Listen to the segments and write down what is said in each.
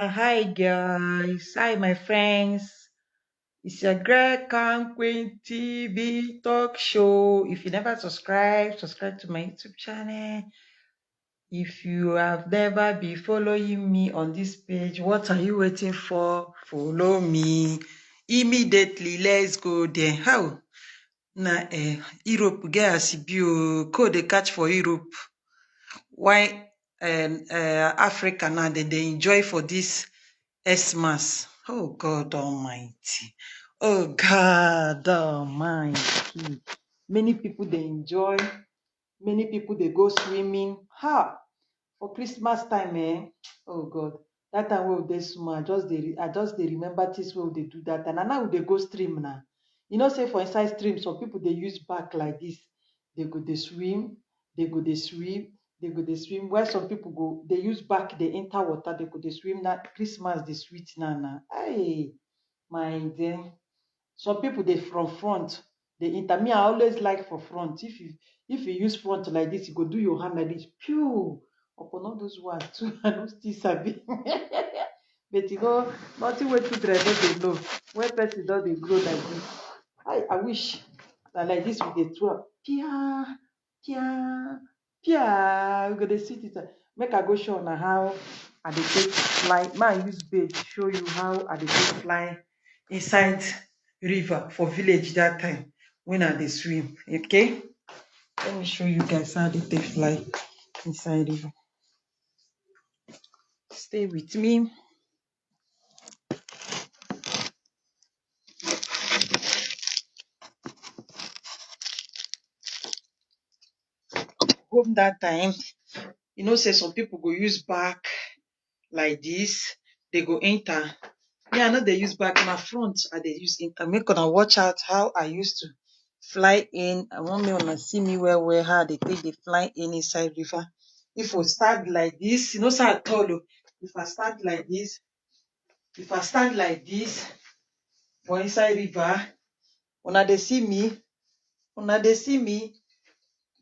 Hi guys, hi my friends. It's your girl Queen TV talk show. If you never subscribe to my YouTube channel. If you have never been following me on this page, what are you waiting for? Follow me immediately. Let's go there. How? Na Europe get as e be o. Code dey catch for Europe. Why Africa now they enjoy for this Xmas. Oh God Almighty. Oh God Almighty. Many people they enjoy. Many people they go swimming. Ha! For Christmas time, oh God. That time wey we dey small, I just dey remember things wey we dey do that time. And now we dey go stream now. You know, say for inside stream, some people they use back like this. They go they swim, they go they swim, they go they swim. Where some people go, they use back, they enter water, they go they swim. Now Christmas they sweet now. Hey, my dear. Some people they from front. They enter. Me, I always like for front. If you use front like this, you go do your hand like this. Pew! Upon all those ones too, I don't still sabi. But you know, nothing wey children no dey know. When person don dey grow like this, I wish that like this we dey do am. Pia, pia, pia. We go dey sit it. Make I go show una how I dey take fly. May I use bait show you how I dey take fly inside river for village that time when I dey swim. Okay, let me show you guys how they take fly inside river. Stay with me. Home that time, you know, say some people go use back like this. They go enter. Me, I know they use back na front. I dey use enter. Make una watch out how I used to fly in. I want me una see me where how they take the fly in inside river. If we start like this, you know, say I told you. If I stand like this for inside river, una dey see me,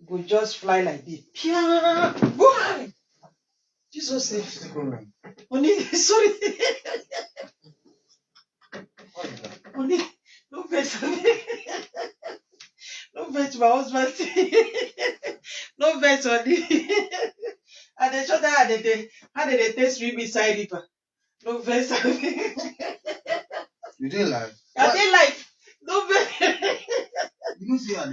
go just fly like this. Pia! Boy! Jesus save. Only sorry. Only no vex. No vex my husband. No vex only. And they show that how they take swim inside river. No vex. You dey live? I dey live. No vex. You know say I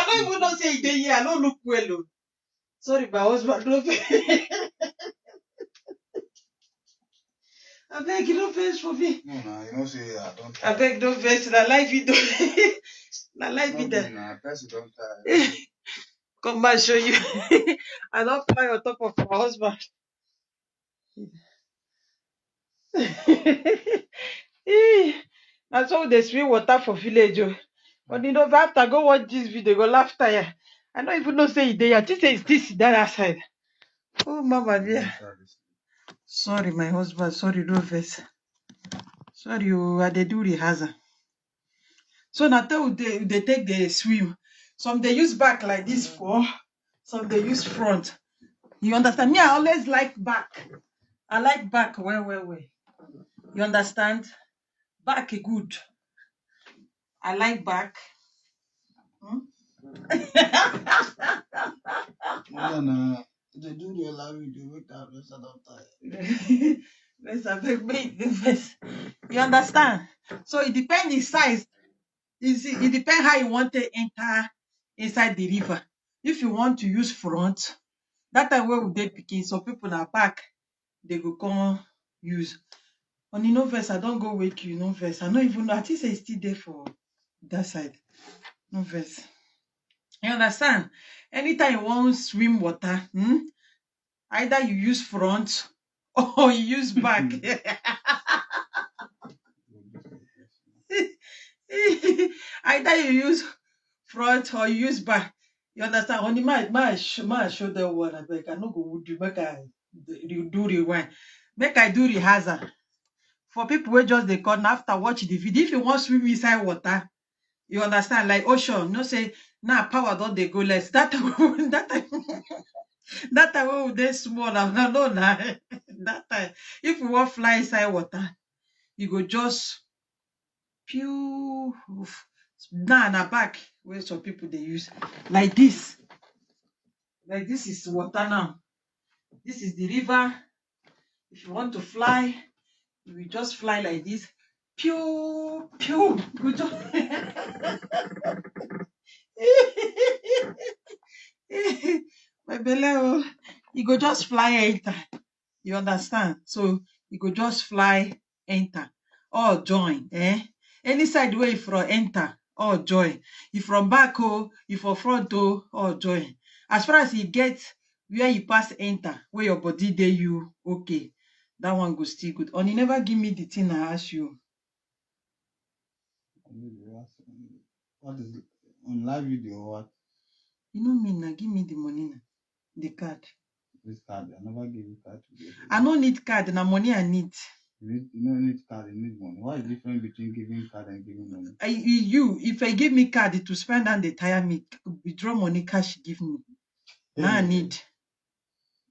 don't even know say e dey here. I don't look well. Oh. Sorry, my husband. No vex. I beg you, no vex for me. No, you know say I don't. I beg no vex. Na life video. Na life video. Nah, person don't tire. Come back show you. I don't fly on top of my husband. That's why they swim water for village. Oh. But you know, after go watch this video, go laugh tire. I don't even know say it there. I think say it's this that outside. Oh mama dear. Sorry, my husband. Sorry, no vex. Sorry, I dey do rehearsal. So now they take the swim. Some they use back like this for, some they use front. You understand? Me, I always like back. I like back well. You understand? Back good. I like back. No. They do the live video with that rest of the time. You understand? So it depends the size. It depends how you want to enter inside the river. If you want to use front, that time where we dey picking, some people are back, they go come use. On the no verse, I don't go wake you, no verse. I don't even know. I think it's still there for that side. No verse. You understand? Anytime you want to swim water, either you use front or you use back. Either you use front or you use back. You understand? Only my show them one. I beg. I no go do. Make I do rewind. Make I do rehearsal. For people who just they come after watch the video. If you want swim inside water, you understand? Like ocean. No say now power don't they go less. That time That time when we dey small now, no, nah. That time, if we want fly inside water, you go just pew. Now na back where some people they use like this. Like this is water now. This is the river. If you want to fly, you will just fly like this. Pew pew. You just my belle, oh, you go just fly enter. You understand? So you go just fly enter or join. Any side way from enter or join. If from back if from front or join. As far as you get where you pass enter, where your body dey you okay, that one go still good. And you never give me the thing I ask you. What is it? On live video or what? You know me now, give me the money now. The card. This card, I never give you card today. I don't need card, now money I need. You don't need card, you need money. What is the difference between giving card and giving money? If I give me card to spend and they tire me, withdraw money, cash give me. Now I need.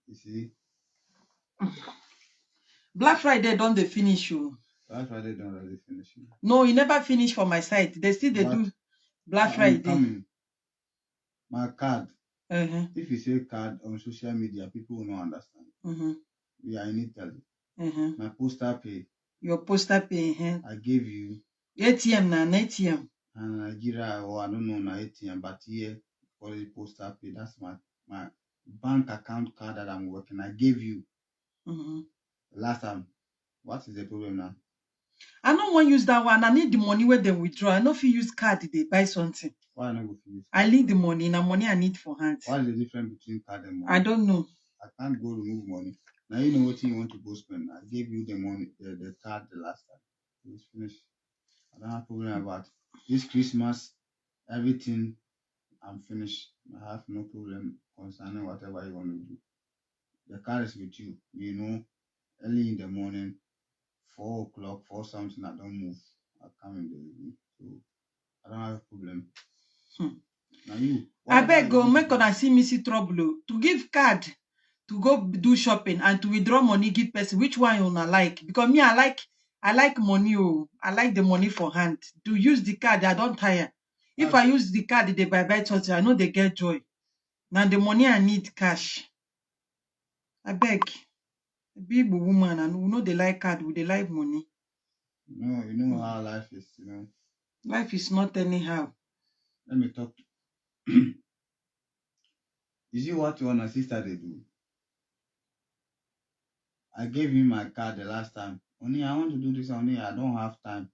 You see? Black Friday don't they finish you? Black Friday don't really finish you. No, you never finish for my site. They still they do Black Friday. Coming. My card. Uh-huh. If you say card on social media, people will not understand. Uh-huh. We are in Italy. Uh-huh. My postal pay. Your postal pay. Uh-huh. I gave you ATM na ATM. And Nigeria, or I don't know na ATM, but here for the postal pay. That's my bank account card that I'm working. I gave you last time. What is the problem now? I don't want to use that one. I need the money where they withdraw. I know if you use card, they buy something. Why not go to use card? I need the money. Now money I need for hands. What is the difference between card and money? I don't know. I can't go remove money. Now you know what you want to go spend. I gave you the money, the card the last time. It's finished. I don't have problem about this Christmas. Everything I'm finished. I have no problem concerning whatever you want to do. The card is with you. You know, early in the morning, 4 o'clock, 4 something, I don't move. I come in the evening. So I don't have a problem. Now you. I beg go make una see me see trouble. To give card to go do shopping and to withdraw money give person. Which one you una like? Because me I like money. Oh, I like the money for hand. To use the card, I don't tire. If I use the card, they buy something. I know they get joy. Now the money I need cash. I beg. Be a woman and we know they like card, we they like money. No, you know how life is, you know. Life is not anyhow. Let me talk. You see what your and sister they do? I gave him my card the last time. Only I want to do this, only I don't have time.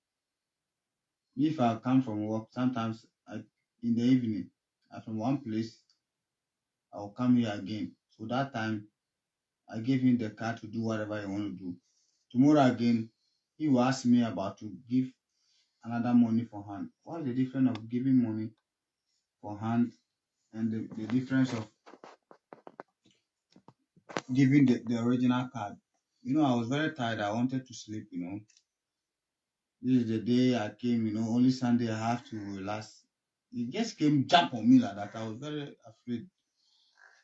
If I come from work, sometimes in the evening, from one place, I'll come here again. So that time, I gave him the card to do whatever he want to do. Tomorrow again, he will ask me about to give another money for hand. What is the difference of giving money for hand and the difference of giving the original card? You know, I was very tired. I wanted to sleep, you know. This is the day I came, you know, only Sunday I have to relax. It just came jump on me like that. I was very afraid.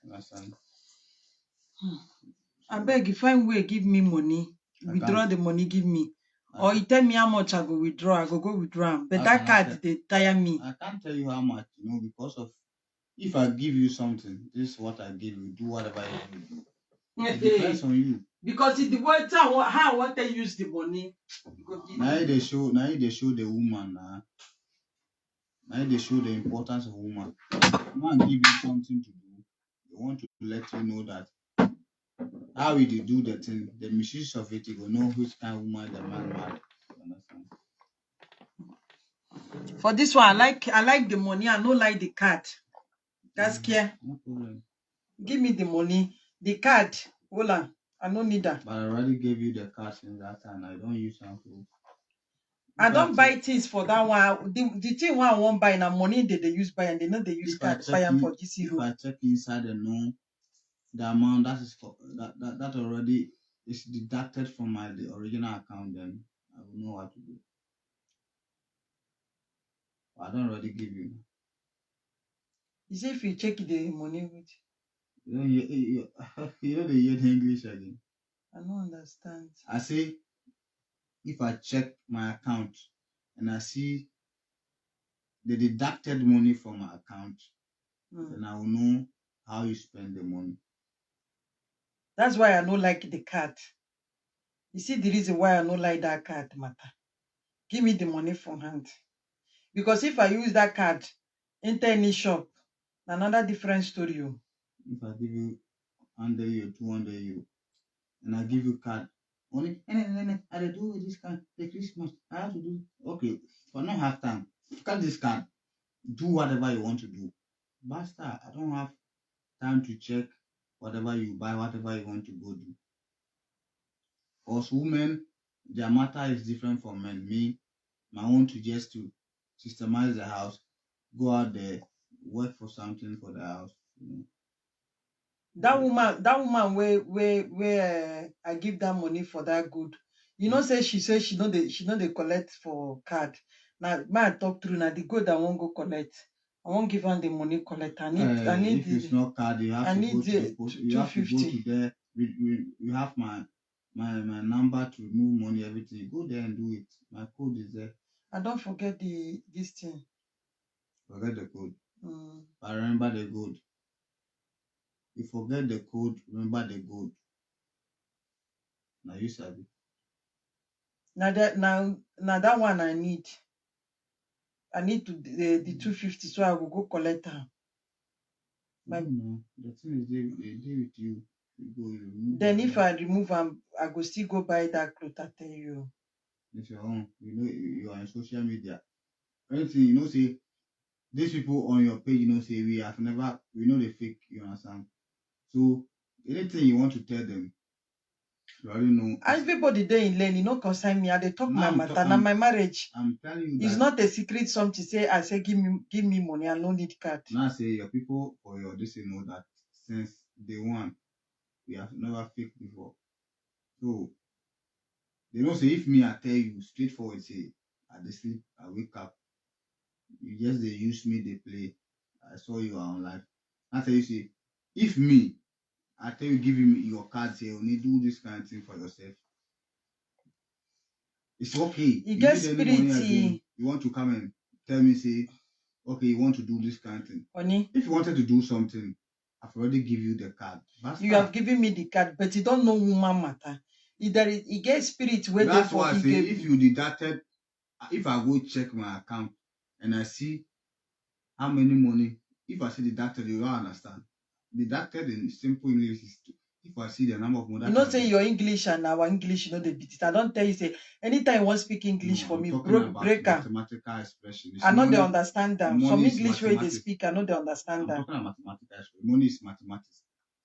Understand? I beg you find way give me money. Withdraw the money, give me. Or you tell me how much I go withdraw, I go withdraw. But that card they tire me. I can't tell you how much, you know, because of if I give you something, this is what I give you. Do whatever you want to do. It depends on you. Because it depends on how I want to use the money. Now they show the woman now. Now they show the importance of woman. Man give you something to do. They want to let you know that how we do the thing, the misuse of it, you will know which kind of woman the man married. Understand? For this one, I like the money. I don't like the card. That's clear. No problem. Give me the money. The card. Hold on. I don't need that. But I already gave you the card since that time. I don't use something. I don't buy things for that one. The thing one I won't buy now money they use buy and they know they use card buy them for this If I check inside and know the amount that is for that already is deducted from the original account, then I will know what to do. I don't already give you. You see if you check the money with You know they hear the English again. I don't understand. I say if I check my account and I see the deducted money from my account, then I will know how you spend the money. That's why I don't like the card. You see the reason why I don't like that card matter. Give me the money from hand. Because if I use that card, enter any shop, another different story. If I give you 100 euro, 200 euro, and I give you card, only, I dey do with this card, the Christmas, I have to do, okay, if I don't have time, cut this card, do whatever you want to do. Basta, I don't have time to check whatever you buy, whatever you want to go do. Because women, their matter is different from men. Me, my own to just to systemize the house, go out there, work for something for the house. You know. That woman where I give that money for that good. You know, say she know they collect for card. Now my talk through now the good I won't go collect. I won't give her the money collect. I need If it's not card, you have I to need go to the post. You have to go to 250. there. You have my number to move money, everything. You go there and do it. My code is there. I don't forget this thing. Forget the code. But remember the code. You forget the code, remember the code. Now you sabi. Now that one I need. I need to the 250 so I will go collect her. No, the thing is they deal with you. You go, you remove Then them. if I remove them, I go still go buy that cloth. I tell you. It's your own. You know you are on social media. Anything you know, say these people on your page, you know, say we know they fake. You understand? So anything you want to tell them, you already know. Everybody there in lane, you know, concern me. I they talk Now my matter. Now my marriage. I'm telling you that it's not a secret. Something say I say give me money. I don't need card. now say your people or your this you know that since day one we have never faked before. So they know say if me I tell you straightforward say I dey sleep, I wake up, you just they use me, they play. I saw you are on live. I tell you say if me I tell you give him your card say only do this kind of thing for yourself. It's okay. You get need any money spirit. again, you want to come and tell me say okay you want to do this kind of thing. Honey, if you wanted to do something, I've already give you the card. Basta. you have given me the card, but you don't know woman matter. You get spirit where That's why I say if you deducted, if I go check my account and I see how many money, if I see deducted, you don't understand. Deducted in simple English is if I see the number of money. You know, say your English and our English, you know, they beat it. I don't tell you, say, anytime you want to speak English for me, break up. Mathematical expression. I know they understand them. Some English way they speak, I know they understand them. I'm talking about mathematical expression. Money is mathematics.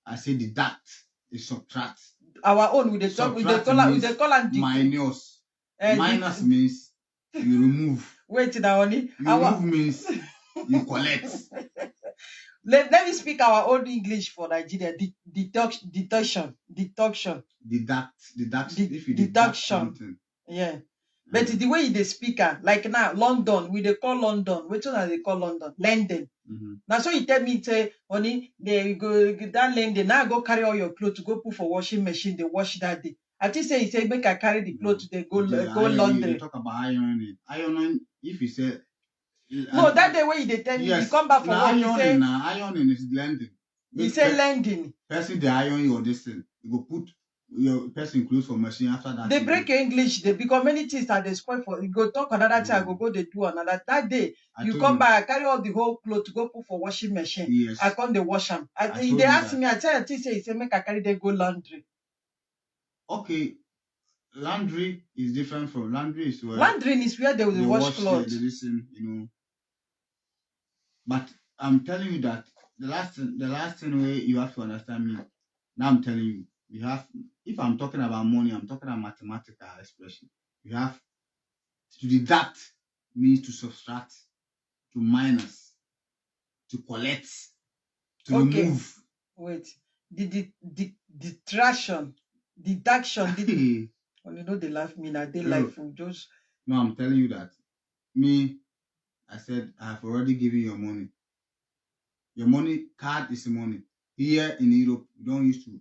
I say deduct is subtract. Our own, we call them minus. Minus means you remove. Wait now, honey. Remove means you collect. Let me speak our own English for Nigeria. Deduction. Deduct. If you deduction. Something. Yeah. But the way they speak, like now, London, we they call London. Which one they call London? London. Now, so you tell me, say, honey, they go that London. Now go carry all your clothes to go put for washing machine. They wash that day. I think say, he say, make I carry the clothes. They go laundry. You talk about ironing. Ironing. If you say. No, that day when they tell me, you come back from work, you say. Ironing is blending. You say lending. Person they iron your this thing. You go put your person clothes for machine after that. They break your English they because many things are they spoil for you go talk another thing, I go they do another. That day you come back, I carry all the whole clothes to go put for washing machine. Yes. I come they wash them. They ask me, I tell you, say make I carry they go laundry. Okay. Laundry is different from laundry is where laundry is where they will wash clothes. They listen, you know. But I'm telling you that the last thing way you have to understand me. Now I'm telling you, we have, if I'm talking about money, I'm talking about mathematical expression. You have to deduct means to subtract, to minus, to collect, to remove. Wait. Deduction. When you know they laugh me now, they life will just. No, I'm telling you that. Me, I said I have already given your money. Your money card is money. Here in Europe, you don't used to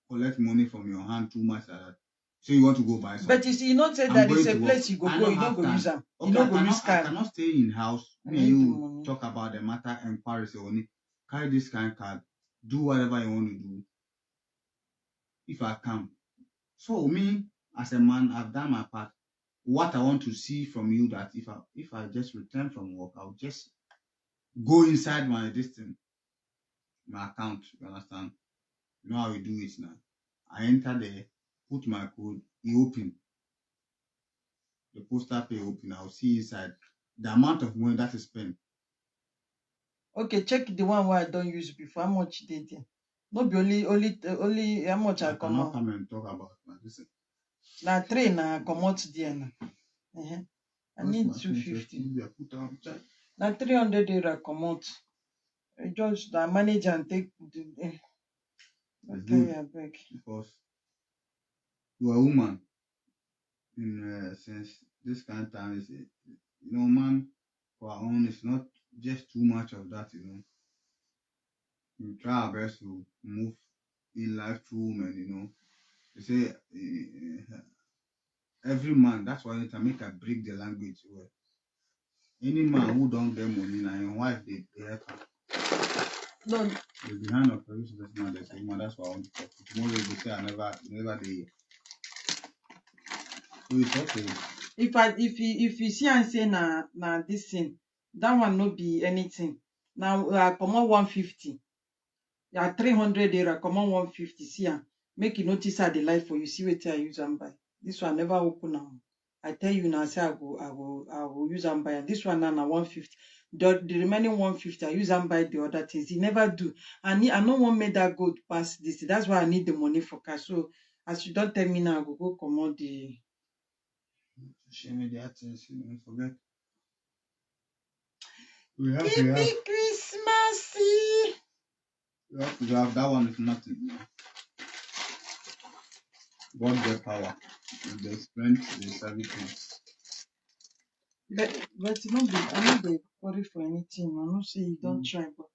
collect money from your hand too much like that. So you want to go buy something. But you see, you not say I'm that it's going a to work. place you go I go, don't you don't have go use time. them. You Okay, don't go use I card. cannot stay in house. I Me and need the you money. talk about the matter and Paris only. Carry this kind of card. Do whatever you want to do. If I come. So me, as a man, I've done my part. What I want to see from you that if I just return from work, I'll just go inside my my account. You understand? You know how we do it now. I enter there, put my code, it open. The poster pay open. I'll see inside the amount of money that is spent. Okay, check the one where I don't use before. How much they there? No be only how much I come cannot out. come and talk about my this. Now 3 na come out there now. I need 250. Now 300 naira come out. I just manage and take the. Okay, I beg. Because you are a woman in since this kind of time is man for our own is not just too much of that, We try our best to move in life through women, They say every man, that's why I make I break the language well. Any man who don't get money now, your wife they help her. No, The behind of every businessman there's a woman, that's why I want to talk. Tomorrow they say I never did. So it's okay. if you see and say na this thing, that one no be anything. Now I come on 150. Yeah, 300 naira come on 150. See am, make you notice how the life for you. See wetin I use am buy. This one never open am. I tell you now, say I go use am buy am. This one now na 150. The remaining 150 I use am buy the other things. He never do. I no wan make that gold pass this. That's why I need the money for cash. So as you don't tell me now, I go comot the. Share me the things, forget. Happy Christmas! You have that one is nothing. God the power, the strength, the everything. But no be, I no dey worry for anything. I know say you don't try, but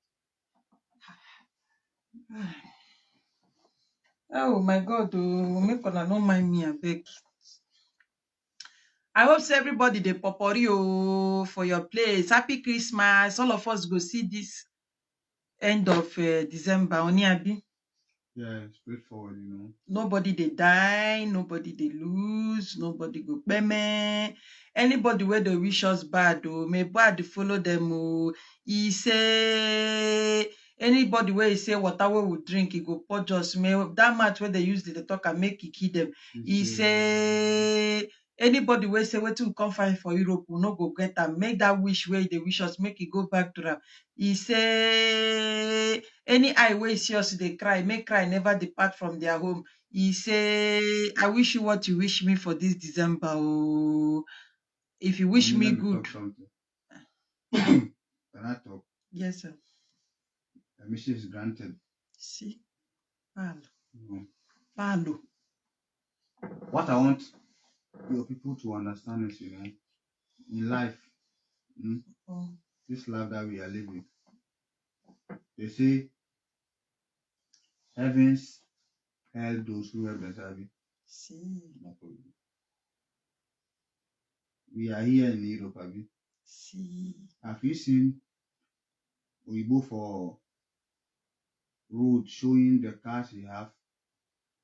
oh my God, oh, make una no mind me, abeg. I hope say everybody dey popori for your place. Happy Christmas! All of us go see this end of December. Oni abi. Yeah, straightforward, Nobody dey die, nobody dey lose, nobody go peme. Anybody wey dey wish us bad, may bad follow them. He say anybody wey he say water wey we drink, he go pour us. May that match where they use the talk and make he kill them. He say anybody wey say wetin we come find for Europe, we no go get am. Make that wish wey they wish us, make he go back to am. He say any eye wey see us dey cry, make cry never depart from their home. He say, I wish you what you wish me for this December. Oh, if you wish me good. Can I talk? Yes, sir. Permission is granted. See, Palo. Palo. What I want your people to understand is, in life, this life that we are living, they say, heavens help those who help themselves. See. We are here in Europe, Abi. See. Have you seen Oyibo for road showing the cars you have?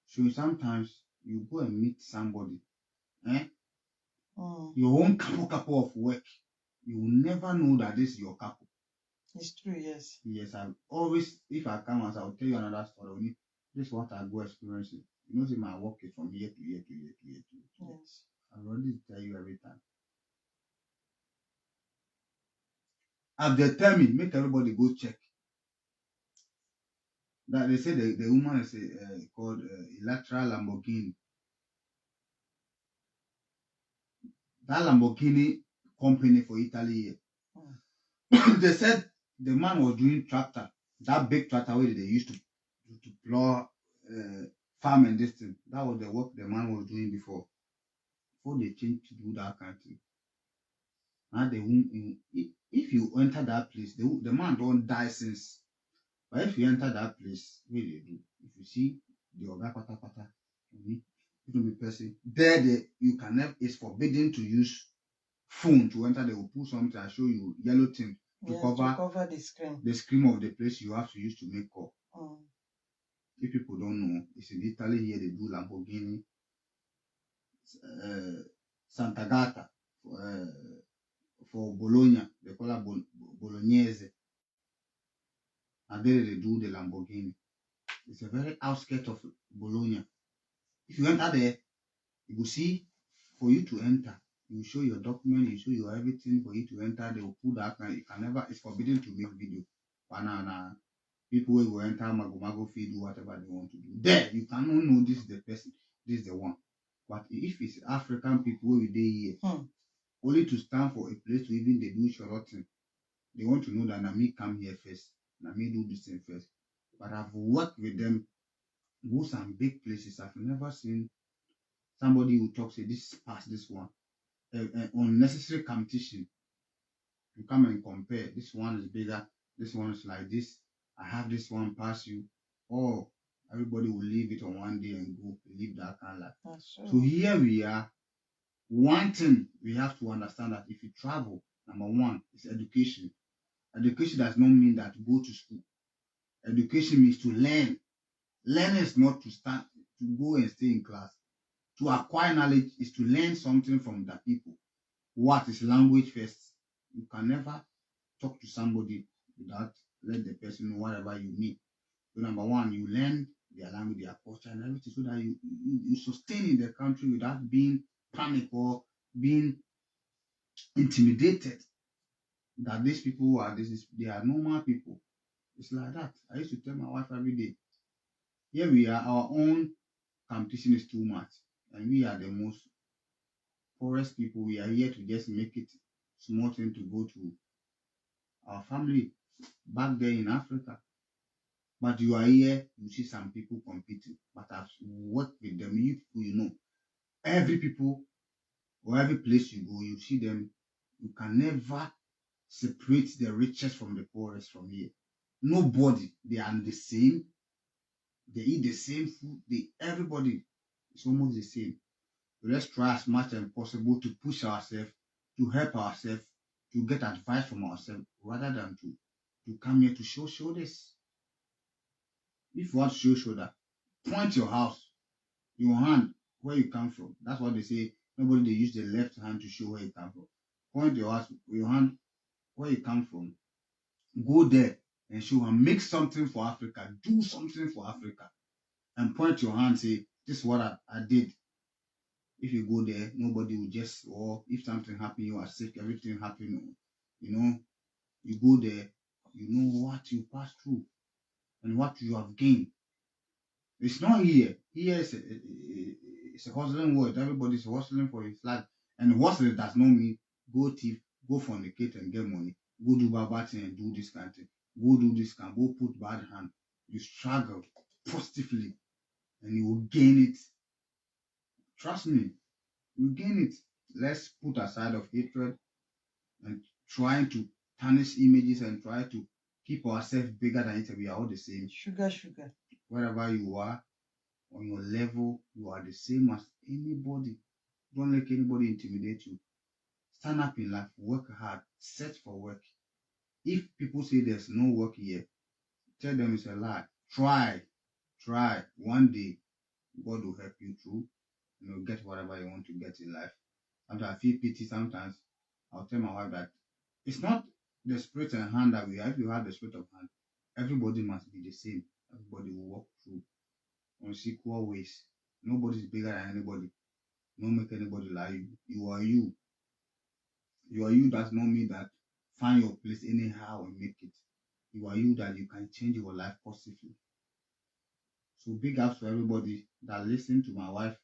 So sometimes you go and meet somebody, your own couple of work, you will never know that this is your couple. It's true, yes. Yes, I always, if I come as I'll tell you another story. This is what I go experiencing. See, my work is from year to year to year to year to year. Yes. I already tell you every time. I've determined, make everybody go check. That they say the woman is called Electra Lamborghini. That Lamborghini company for Italy here. They said the man was doing tractor, that big tractor where they used to plow farm and this thing. That was the work the man was doing before they changed to do that kind of thing. Now if you enter that place, the man don't die since But if you enter that place, where they do, if you see the Oga Pata Pata, it will be person. There, you can never, it's forbidden to use phone to enter. They will put something and show you yellow thing to cover the screen of the place you have to use to make call. Mm. If people don't know, it's in Italy here they do Lamborghini, Santa Gata, for Bologna, they call it Bolognese, and there they do the Lamborghini. It's a very outskirt of Bologna. If you enter there, you will see for you to enter, you show your document, you show your everything for you to enter. They will put that and you can never, it's forbidden to make video. But now, people will enter Mago feed, do whatever they want to do. There, you cannot know this is the person, this is the one. But if it's African people who they here, only to stand for a place to even they do shoroting, they want to know that Nami come here first, Nami do this thing first. But I've worked with them, go some big places. I've never seen somebody who talks say this is past this one. Unnecessary competition. You come and compare. This one is bigger. This one is like this. I have this one pass you. Oh, everybody will leave it on one day and go live that kind of life. So here we are. One thing we have to understand that if you travel, number one is education. Education does not mean that go to school. Education means to learn. Learning is not to stand to go and stay in class. To acquire knowledge is to learn something from the people. What is language first? You can never talk to somebody without let the person know whatever you need. So number one, you learn their language, their culture, and everything, so that you sustain in the country without being panic or being intimidated. That these people are they are normal people. It's like that. I used to tell my wife every day. Here we are, our own competition is too much, and we are the most poorest people. We are here to just make it small thing to go to our family back there in Africa. But you are here, you see some people competing. But I've worked with them, you people, you know, every people or every place you go, you see them, you can never separate the richest from the poorest from here. Nobody, they are the same, they eat the same food, everybody is almost the same. So let's try as much as possible to push ourselves, to help ourselves, to get advice from ourselves, rather than to come here to show this. If you want to show that, point your house, your hand, where you come from. That's what they say. Nobody they use the left hand to show where you come from. Point your house, your hand, where you come from. Go there and show and make something for Africa. Do something for Africa. And point your hand, say, this is what I did. If you go there, nobody will just, or if something happen, you are sick, everything happen, you know, you go there, you know what you pass through and what you have gained. It's not here. Here is it's a hustling world. Everybody's hustling for his life. And hustling does not mean go thief, go fornicate and get money. Go do bad thing and do this kind of thing. Go do this kind, go put bad hand. You struggle positively and you will gain it. Trust me, you gain it. Let's put aside of hatred and trying to tarnish images and try to keep ourselves bigger than it. We are all the same. Sugar. Wherever you are, on your level, you are the same as anybody. Don't let anybody intimidate you. Stand up in life, work hard, search for work. If people say there's no work here, tell them it's a lie. Try. One day, God will help you through. You'll get whatever you want to get in life. Sometimes I feel pity. Sometimes I'll tell my wife that it's not the spirit and hand that we have. If you have the spirit of hand, everybody must be the same. Everybody will walk through on equal ways. Nobody's bigger than anybody. Don't make anybody lie you. You are you. You are you does not mean that find your place anyhow and make it. You are you that you can change your life positively. So big ups to everybody that listen to my wife.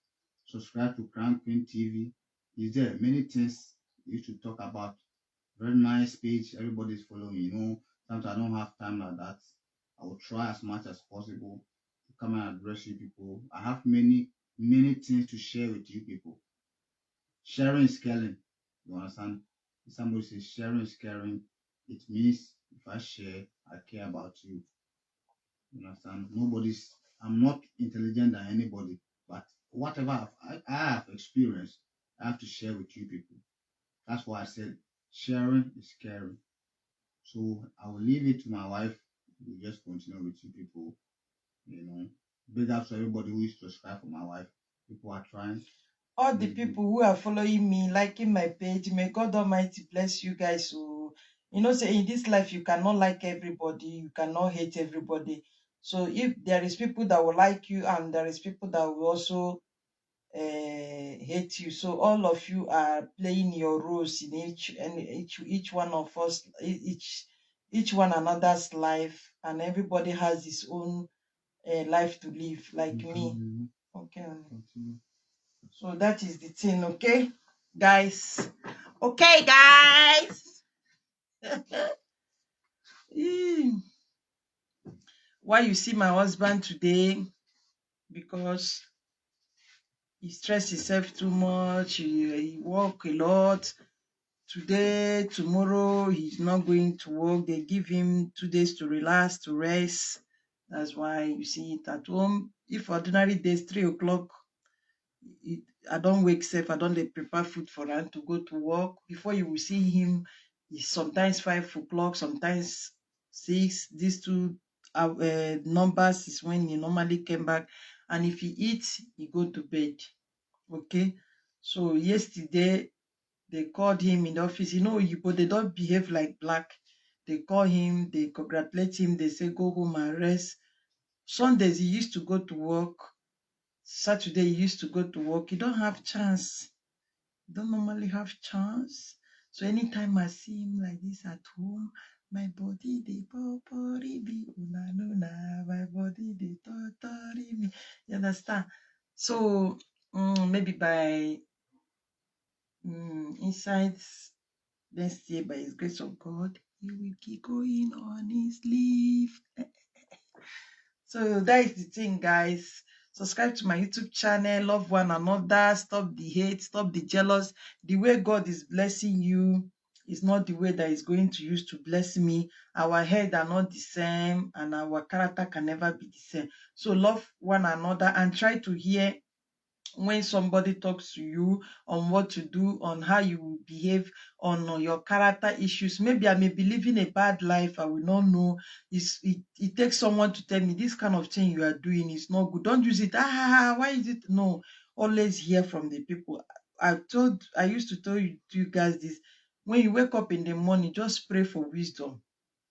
Subscribe to Crown Queen TV. Is there many things you should talk about? Very nice page. Everybody's following. You know, sometimes I don't have time like that. I will try as much as possible to come and address you people. I have many things to share with you people. Sharing is caring. You understand? If somebody says sharing is caring, it means if I share, I care about you. You understand? I'm not intelligent than anybody, but whatever I have experienced, I have to share with you people. That's why I said sharing is caring. So I will leave it to my wife. We'll just continue with you people. You know, big ups to everybody who is subscribed for my wife. People are trying. All the Please do. people who are following me, liking my page, may God Almighty bless you guys. So, say in this life, you cannot like everybody, you cannot hate everybody. So, if there is people that will like you and there is people that will also hate you, so all of you are playing your roles in each one of us, each one another's life, and everybody has his own life to live, like me. Continue. Okay. Continue. So that is the thing, okay, guys. Okay, guys. Why you see my husband today? Because he stress himself too much. He work a lot. Today, tomorrow, he's not going to work. They give him 2 days to relax, to rest. That's why you see it at home. If ordinary days, 3 o'clock, I don't wake safe. I don't dey prepare food for him to go to work. Before you will see him, it's sometimes 5 o'clock, sometimes 6. These two numbers is when he normally came back. And if he eats, he go to bed. Okay. So yesterday they called him in the office. But they don't behave like black. They call him, they congratulate him, they say go home and rest. Sundays he used to go to work. Saturday he used to go to work. He don't have chance. He don't normally have chance. So anytime I see him like this at home, my body they popori be una nuna, my body they totori me. You understand? So maybe by inside next year, by his grace of God, he will keep going on his leave. So that is the thing, guys. Subscribe to my YouTube channel. Love one another. Stop the hate. Stop the jealous. The way God is blessing you is not the way that He's going to use to bless me. Our head are not the same, and our character can never be the same. So love one another and try to hear when somebody talks to you on what to do, on how you will behave, on your character issues. Maybe I may be living a bad life. I will not know. It takes someone to tell me this kind of thing you are doing is not good. Don't use it. Why is it? No. Always hear from the people. I used to tell you guys this. When you wake up in the morning, just pray for wisdom.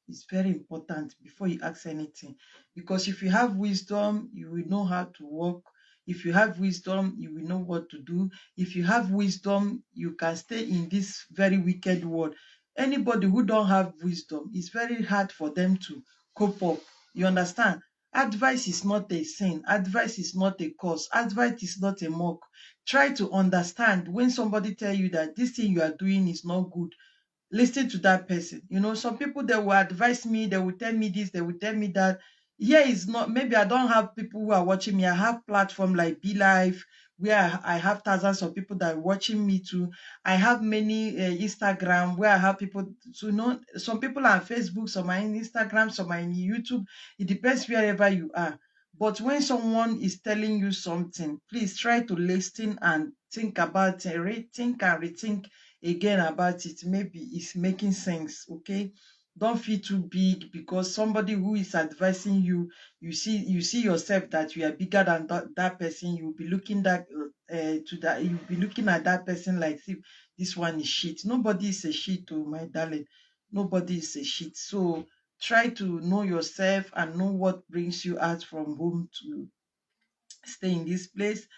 It's very important before you ask anything. Because if you have wisdom, you will know how to work. If you have wisdom, you will know what to do. If you have wisdom, you can stay in this very wicked world. Anybody who don't have wisdom, it's very hard for them to cope up. You understand? Advice is not a sin. Advice is not a curse. Advice is not a mock. Try to understand when somebody tell you that this thing you are doing is not good. Listen to that person. Some people, they will advise me, they will tell me this, they will tell me that. Here is not, maybe I don't have people who are watching me. I have platform like Be Live, where I have thousands of people that are watching me too. I have many Instagram where I have people. So some people are on Facebook, some are in Instagram, some are in YouTube. It depends wherever you are. But when someone is telling you something, please try to listen and think about it, rethink and rethink again about it. Maybe it's making sense. Okay, don't feel too big because somebody who is advising you, you see yourself that you are bigger than that person. You'll be looking you'll be looking at that person like, see, this one is shit. Nobody is a shit, oh my darling. Nobody is a shit. So try to know yourself and know what brings you out from home to stay in this place.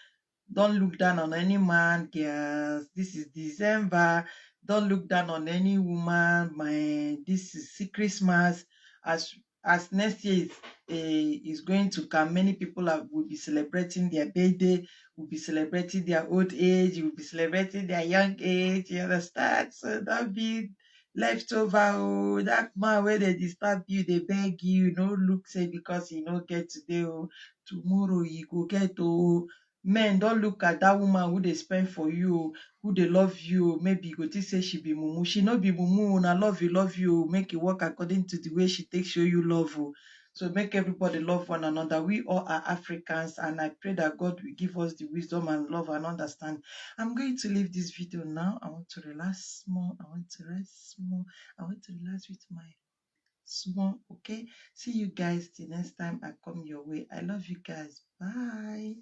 Don't look down on any man, girls. This is December. Don't look down on any woman. This is Christmas. As as next year is going to come, many people will be celebrating their birthday, will be celebrating their old age, will be celebrating their young age. You understand? So don't be leftover. Oh, that man where they disturb you, they beg you, no look say because you no get today. Oh, tomorrow you go get. Oh, men, don't look at that woman who they spend for you, who they love you. Maybe you go to say she be mumu. She no be mumu. Na love you, make it work according to the way she takes show you love. Oh. So make everybody love one another. We all are Africans, and I pray that God will give us the wisdom and love and understand. I'm going to leave this video now. I want to relax more. I want to rest more. I want to relax with my small. Okay. See you guys the next time I come your way. I love you guys. Bye.